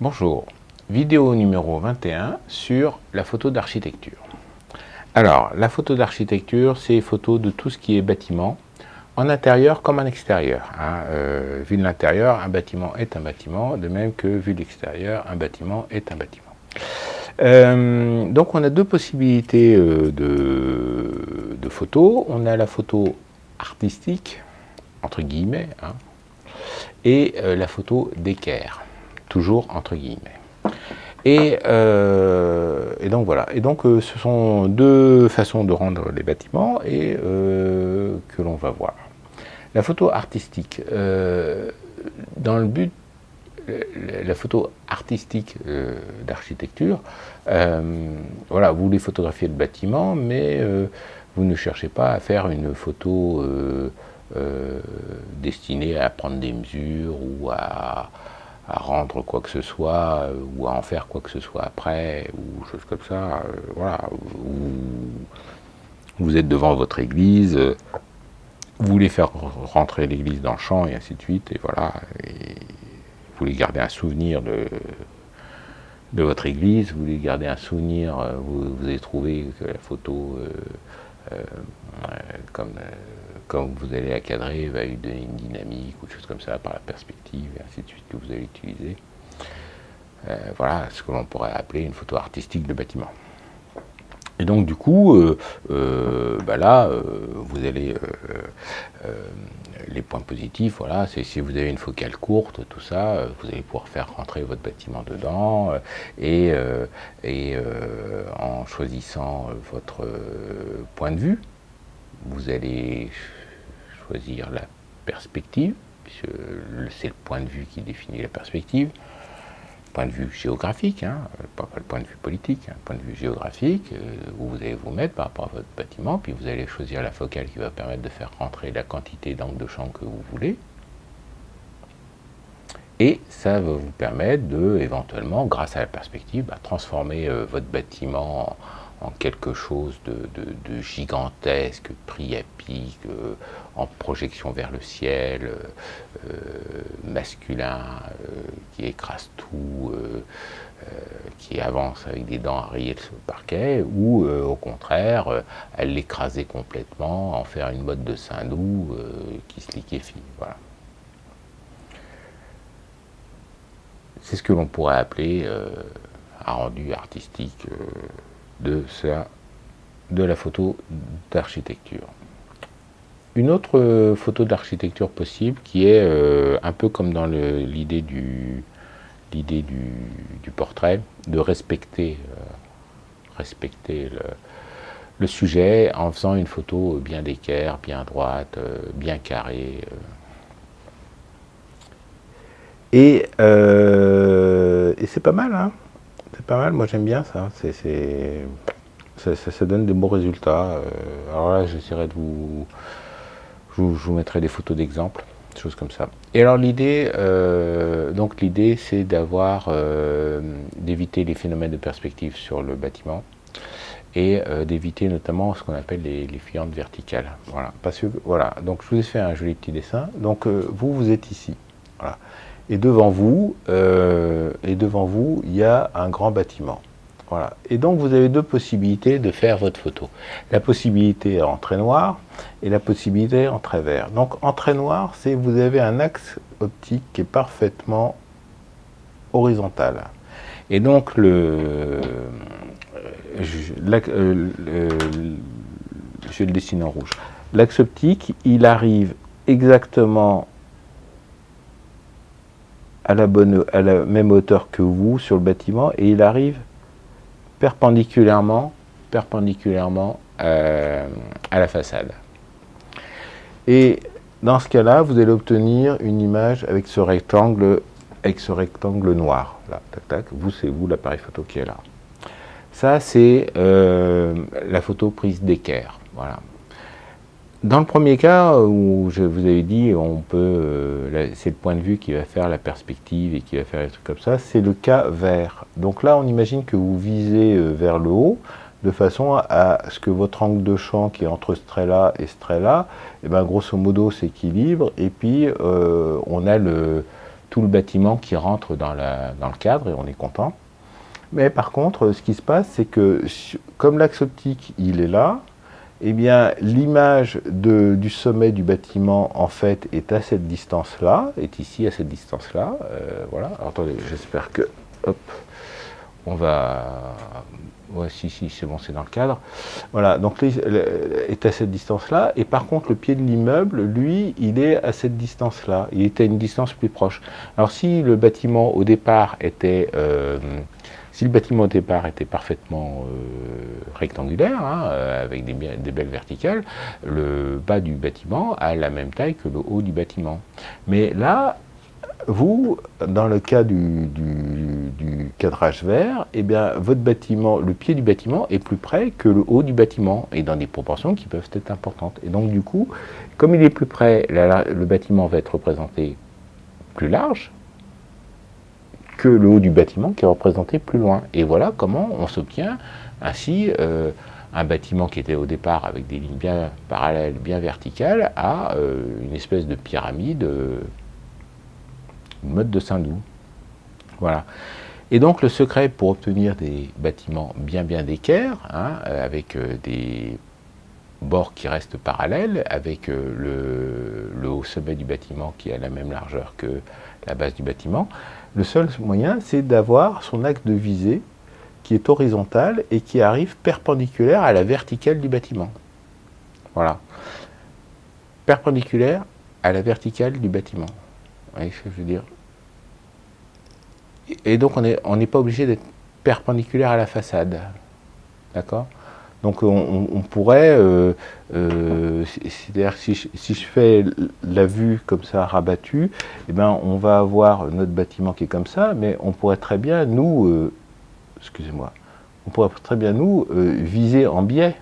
Bonjour, vidéo numéro 21 sur la photo d'architecture. Alors, la photo d'architecture, c'est photo de tout ce qui est bâtiment, en intérieur comme en extérieur. Vu de l'intérieur, un bâtiment est un bâtiment, de même que vu de l'extérieur, un bâtiment est un bâtiment. Donc on a deux possibilités de photos. On a la photo artistique, entre guillemets, et la photo d'équerre, toujours entre guillemets. Et donc voilà. Et donc ce sont deux façons de rendre les bâtiments et que l'on va voir. La photo artistique, dans le but, la photo artistique d'architecture, voilà, vous voulez photographier le bâtiment, mais vous ne cherchez pas à faire une photo destinée à prendre des mesures ou à rendre quoi que ce soit, ou à en faire quoi que ce soit après, ou choses comme ça. Voilà. Vous êtes devant votre église, vous voulez faire rentrer l'église dans le champ, et ainsi de suite, et voilà. Et vous voulez garder un souvenir de votre église, vous voulez garder un souvenir, vous avez trouvé que la photo, comme vous allez la cadrer, va lui donner une dynamique ou des choses comme ça par la perspective, et ainsi de suite, que vous allez utiliser. Voilà ce que l'on pourrait appeler une photo artistique de bâtiment. Et donc du coup, là, vous allez les points positifs, voilà, c'est si vous avez une focale courte, tout ça, vous allez pouvoir faire rentrer votre bâtiment dedans, et en choisissant votre point de vue, vous allez choisir la perspective, puisque c'est le point de vue qui définit la perspective. Point de vue géographique, pas le point de vue politique, point de vue géographique, où vous allez vous mettre par rapport à votre bâtiment, puis vous allez choisir la focale qui va permettre de faire rentrer la quantité d'angles de champ que vous voulez. Et ça va vous permettre de, éventuellement, grâce à la perspective, transformer votre bâtiment en quelque chose de gigantesque, pris à pic, en projection vers le ciel, masculin, qui écrase tout, qui avance avec des dents à rayer sur le parquet, ou au contraire, à l'écraser complètement, en faire une mode de Saint-Loup qui se liquéfie. Voilà. C'est ce que l'on pourrait appeler un rendu artistique de la photo d'architecture. Une autre photo d'architecture possible qui est un peu comme dans l'idée du portrait, de respecter le sujet en faisant une photo bien d'équerre, bien droite, bien carrée. Et c'est pas mal, c'est pas mal, moi j'aime bien ça, ça donne de bons résultats. Alors là, j'essaierai de je vous mettrai des photos d'exemples, des choses comme ça. Et alors l'idée, c'est d'éviter les phénomènes de perspective sur le bâtiment, et d'éviter notamment ce qu'on appelle les fuyentes verticales. Voilà, parce que voilà, donc je vous ai fait un joli petit dessin. Donc vous êtes ici, voilà. Et devant vous, il y a un grand bâtiment. Voilà. Et donc vous avez deux possibilités de faire votre photo. La possibilité en trait noir et la possibilité en trait vert. Donc en trait noir, c'est vous avez un axe optique qui est parfaitement horizontal. Et donc je le dessine en rouge. L'axe optique, il arrive exactement à la même hauteur que vous sur le bâtiment, et il arrive perpendiculairement à la façade. Et dans ce cas-là, vous allez obtenir une image avec ce rectangle noir. Là, tac, tac. C'est vous l'appareil photo qui est là. Ça, c'est la photo prise d'équerre. Voilà. Dans le premier cas, où je vous avais dit, c'est le point de vue qui va faire la perspective et qui va faire des trucs comme ça, c'est le cas vert. Donc là, on imagine que vous visez vers le haut, de façon à ce que votre angle de champ qui est entre ce trait-là et ce trait-là, grosso modo s'équilibre, et puis on a tout le bâtiment qui rentre dans le cadre et on est content. Mais par contre, ce qui se passe, c'est que comme l'axe optique, il est là, eh bien, l'image du sommet du bâtiment, en fait, est à cette distance-là, est ici à cette distance-là. Voilà. Alors, attendez, j'espère que, hop, on va... Ouais, si, c'est bon, c'est dans le cadre. Voilà, donc est à cette distance-là. Et par contre, le pied de l'immeuble, lui, il est à cette distance-là. Il est à une distance plus proche. Alors, si le bâtiment, au départ, était... si le bâtiment au départ était parfaitement rectangulaire, hein, avec des belles verticales, le bas du bâtiment a la même taille que le haut du bâtiment. Mais là, vous, dans le cas du cadrage vert, eh bien, votre bâtiment, le pied du bâtiment est plus près que le haut du bâtiment, et dans des proportions qui peuvent être importantes. Et donc, du coup, comme il est plus près, le bâtiment va être représenté plus large que le haut du bâtiment qui est représenté plus loin. Et voilà comment on s'obtient ainsi un bâtiment qui était au départ avec des lignes bien parallèles, bien verticales, à une espèce de pyramide mode de Saint-Doux. Voilà. Et donc le secret pour obtenir des bâtiments bien d'équerre, hein, avec des bords qui restent parallèles, avec le haut sommet du bâtiment qui a la même largeur que la base du bâtiment, le seul moyen, c'est d'avoir son axe de visée qui est horizontal et qui arrive perpendiculaire à la verticale du bâtiment. Voilà. Perpendiculaire à la verticale du bâtiment. Vous voyez ce que je veux dire? Et donc on n'est pas obligé d'être perpendiculaire à la façade. D'accord? Donc on pourrait, c'est-à-dire si je fais la vue comme ça rabattue, eh ben, on va avoir notre bâtiment qui est comme ça, mais on pourrait très bien nous, viser en biais,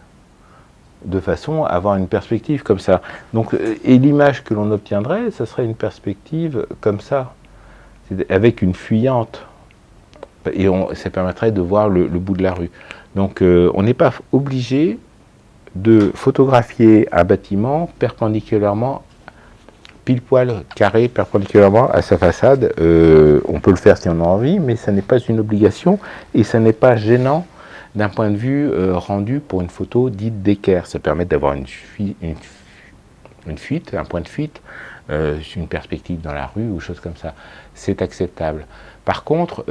de façon à avoir une perspective comme ça. Donc, et l'image que l'on obtiendrait, ça serait une perspective comme ça, avec une fuyante. Et ça permettrait de voir le bout de la rue. Donc on n'est pas obligé de photographier un bâtiment perpendiculairement, pile poil carré, perpendiculairement à sa façade. On peut le faire si on a envie, mais ça n'est pas une obligation et ça n'est pas gênant d'un point de vue rendu pour une photo dite d'équerre. Ça permet d'avoir une fuite, un point de fuite, une perspective dans la rue ou chose comme ça. C'est acceptable. Par contre,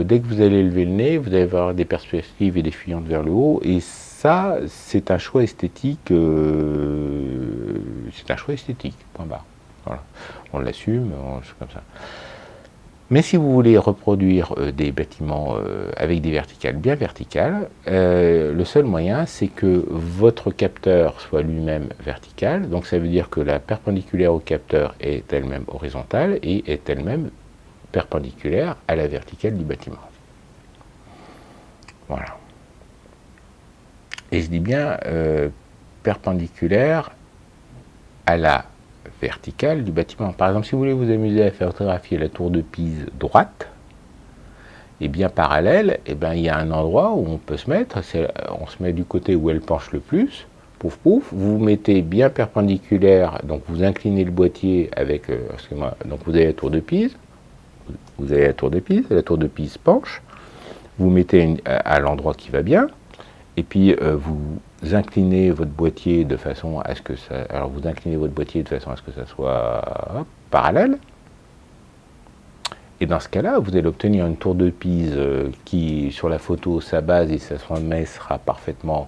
dès que vous allez lever le nez, vous allez avoir des perspectives et des fuyantes vers le haut, et ça, c'est un choix esthétique. Point barre. Voilà. On l'assume, comme ça. Mais si vous voulez reproduire des bâtiments avec des verticales bien verticales, le seul moyen, c'est que votre capteur soit lui-même vertical. Donc ça veut dire que la perpendiculaire au capteur est elle-même horizontale et est elle-même perpendiculaire à la verticale du bâtiment. Voilà. Et je dis bien perpendiculaire à la verticale du bâtiment. Par exemple, si vous voulez vous amuser à faire photographier la tour de Pise droite, et bien parallèle, et bien, il y a un endroit où on peut se mettre, on se met du côté où elle penche le plus, pouf pouf, vous mettez bien perpendiculaire, donc vous inclinez le boîtier avec, donc vous avez la tour de Pise, la tour de Pise penche, vous mettez à l'endroit qui va bien, et puis vous inclinez votre boîtier de façon à ce que ça, soit parallèle. Et dans ce cas-là, vous allez obtenir une tour de Pise qui, sur la photo, sa base et sa sommet sera parfaitement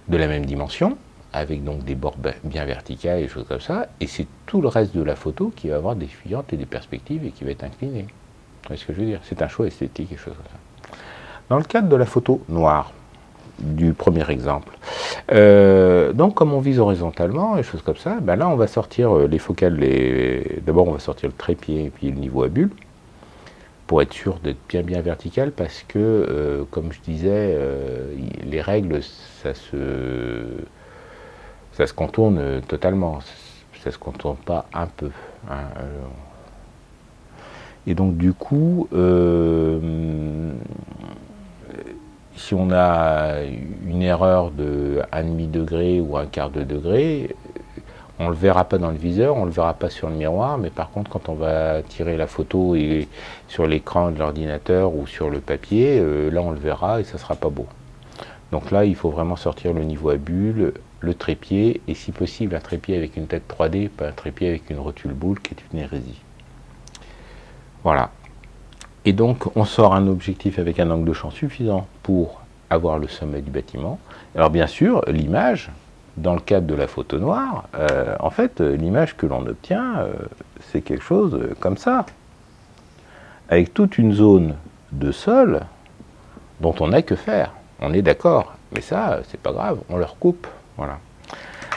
de la même dimension, avec donc des bords bien verticales et des choses comme ça, et c'est tout le reste de la photo qui va avoir des fuyantes et des perspectives et qui va être incliné. Vous voyez ce que je veux dire? C'est un choix esthétique et choses comme ça. Dans le cadre de la photo noire, du premier exemple, donc comme on vise horizontalement et choses comme ça, ben là on va sortir les focales, d'abord on va sortir le trépied et puis le niveau à bulle, pour être sûr d'être bien vertical, parce que, comme je disais, les règles, ça se contourne totalement, ça se contourne pas un peu. Hein, et donc du coup, si on a une erreur de 1,5 degré ou 1/4 de degré, On ne le verra pas dans le viseur, on ne le verra pas sur le miroir, mais par contre quand on va tirer la photo et sur l'écran de l'ordinateur ou sur le papier, là on le verra et ça ne sera pas beau. Donc là il faut vraiment sortir le niveau à bulle, le trépied, et si possible un trépied avec une tête 3D, pas un trépied avec une rotule boule qui est une hérésie. Voilà. Et donc on sort un objectif avec un angle de champ suffisant pour avoir le sommet du bâtiment. Alors bien sûr, l'image, dans le cadre de la photo noire, en fait, l'image que l'on obtient, c'est quelque chose comme ça, avec toute une zone de sol dont on n'a que faire. On est d'accord, mais ça, c'est pas grave, on le recoupe. Voilà.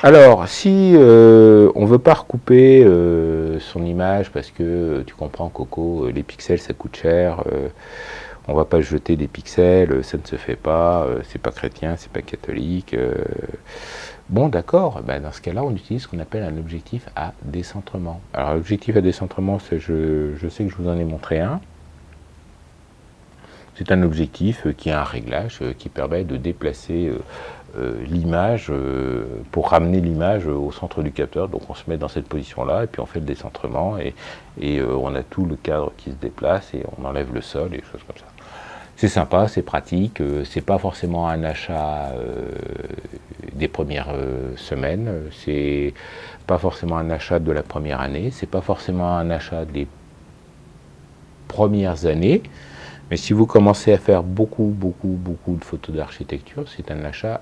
Alors, si on ne veut pas recouper son image parce que, tu comprends Coco, les pixels ça coûte cher, on ne va pas jeter des pixels, ça ne se fait pas, c'est pas chrétien, c'est pas catholique. Bon, d'accord, ben dans ce cas-là, on utilise ce qu'on appelle un objectif à décentrement. Alors, l'objectif à décentrement, je sais que je vous en ai montré un. C'est un objectif qui a un réglage qui permet de déplacer l'image pour ramener l'image au centre du capteur. Donc on se met dans cette position-là et puis on fait le décentrement et on a tout le cadre qui se déplace et on enlève le sol et des choses comme ça. C'est sympa, c'est pratique, c'est pas forcément un achat des premières semaines, c'est pas forcément un achat de la première année, c'est pas forcément un achat des premières années, mais si vous commencez à faire beaucoup de photos d'architecture, c'est un achat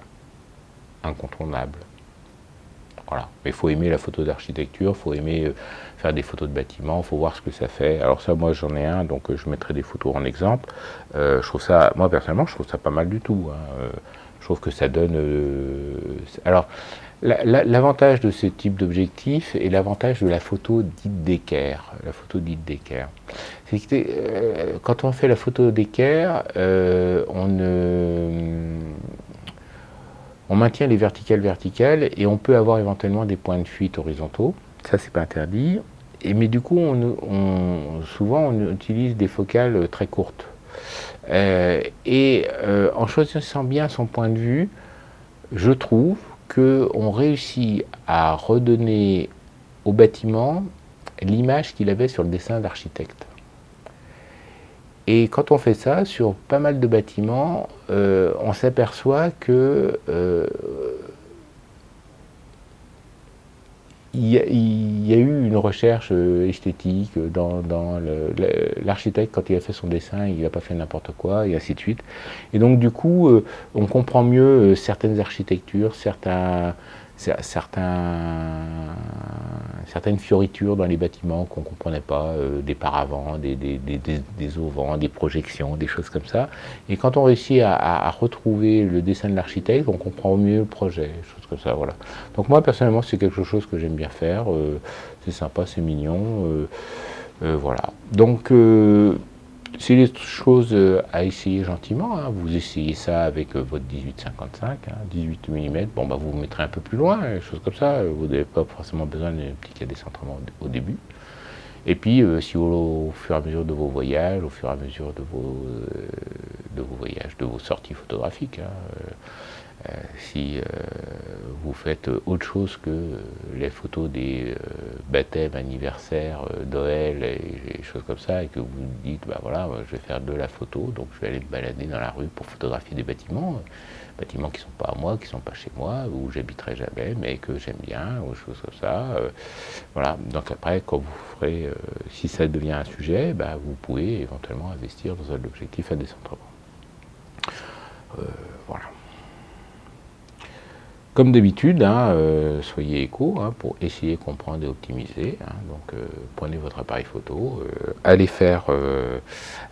incontournable. Voilà. Mais il faut aimer la photo d'architecture, il faut aimer faire des photos de bâtiments, il faut voir ce que ça fait. Alors ça, moi j'en ai un, donc je mettrai des photos en exemple. Je trouve ça, moi personnellement, je trouve ça pas mal du tout. Hein. Je trouve que ça donne... alors, l'avantage de ce type d'objectif et l'avantage de la photo dite d'équerre. La photo dite d'équerre. C'est que quand on fait la photo d'équerre, on maintient les verticales et on peut avoir éventuellement des points de fuite horizontaux. Ça, c'est pas interdit. Mais du coup, souvent, on utilise des focales très courtes. En choisissant bien son point de vue, je trouve qu'on réussit à redonner au bâtiment l'image qu'il avait sur le dessin d'architecte. Et quand on fait ça, sur pas mal de bâtiments, on s'aperçoit que il y a eu une recherche esthétique dans l'architecte. Quand il a fait son dessin, il n'a pas fait n'importe quoi, et ainsi de suite. Et donc du coup, on comprend mieux certaines architectures, certaines fioritures dans les bâtiments qu'on ne comprenait pas, des paravents, des auvents, des projections, des choses comme ça. Et quand on réussit à retrouver le dessin de l'architecte, on comprend mieux le projet, des choses comme ça, voilà. Donc moi, personnellement, c'est quelque chose que j'aime bien faire, c'est sympa, c'est mignon, voilà. Donc, c'est des choses à essayer gentiment, hein. Vous essayez ça avec votre 18-55, hein, 18 mm, bon bah vous mettrez un peu plus loin, des choses comme ça, vous n'avez pas forcément besoin d'un petit cas de décentrement au début. Et puis si au fur et à mesure de vos voyages, au fur et à mesure de vos voyages, de vos sorties photographiques, hein, si vous faites autre chose que les photos des baptêmes, anniversaires, Noël et des choses comme ça, et que vous dites, bah voilà, je vais faire de la photo, donc je vais aller me balader dans la rue pour photographier des bâtiments qui ne sont pas à moi, qui ne sont pas chez moi, où j'habiterai jamais, mais que j'aime bien, ou des choses comme ça. Voilà, donc après, quand vous ferez, si ça devient un sujet, bah, vous pouvez éventuellement investir dans un objectif à décentrement. Voilà. Comme d'habitude, hein, soyez éco hein, pour essayer de comprendre et optimiser. Hein, donc prenez votre appareil photo, allez faire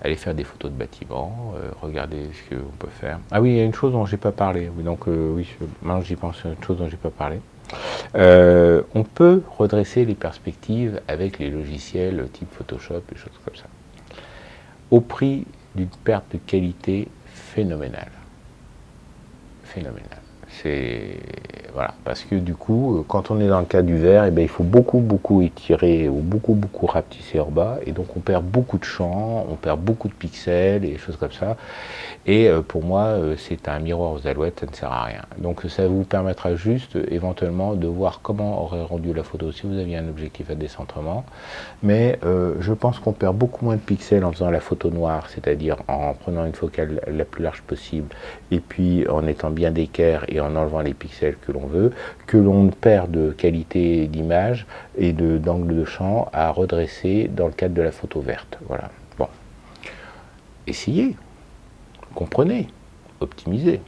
des photos de bâtiments, regardez ce que on peut faire. Ah oui, il y a une chose dont j'ai pas parlé. Oui, donc oui, maintenant j'y pense, une chose dont j'ai pas parlé. On peut redresser les perspectives avec les logiciels type Photoshop et choses comme ça, au prix d'une perte de qualité phénoménale. Phénoménale. C'est Voilà, parce que du coup, quand on est dans le cas du vert, eh bien, il faut beaucoup étirer ou beaucoup rapetisser en bas, et donc on perd beaucoup de champ, on perd beaucoup de pixels et des choses comme ça. Et pour moi, c'est un miroir aux alouettes, ça ne sert à rien. Donc ça vous permettra juste éventuellement de voir comment aurait rendu la photo si vous aviez un objectif à décentrement. Mais je pense qu'on perd beaucoup moins de pixels en faisant la photo noire, c'est-à-dire en prenant une focale la plus large possible, et puis en étant bien d'équerre et en enlevant les pixels que l'on veut, que l'on perd de qualité d'image et d'angle de champ à redresser dans le cadre de la photo verte. Voilà. Bon. Essayez. Comprenez, optimisez.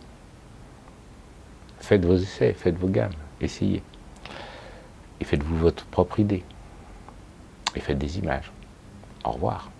Faites vos essais, faites vos gammes, essayez. Et faites-vous votre propre idée. Et faites des images. Au revoir.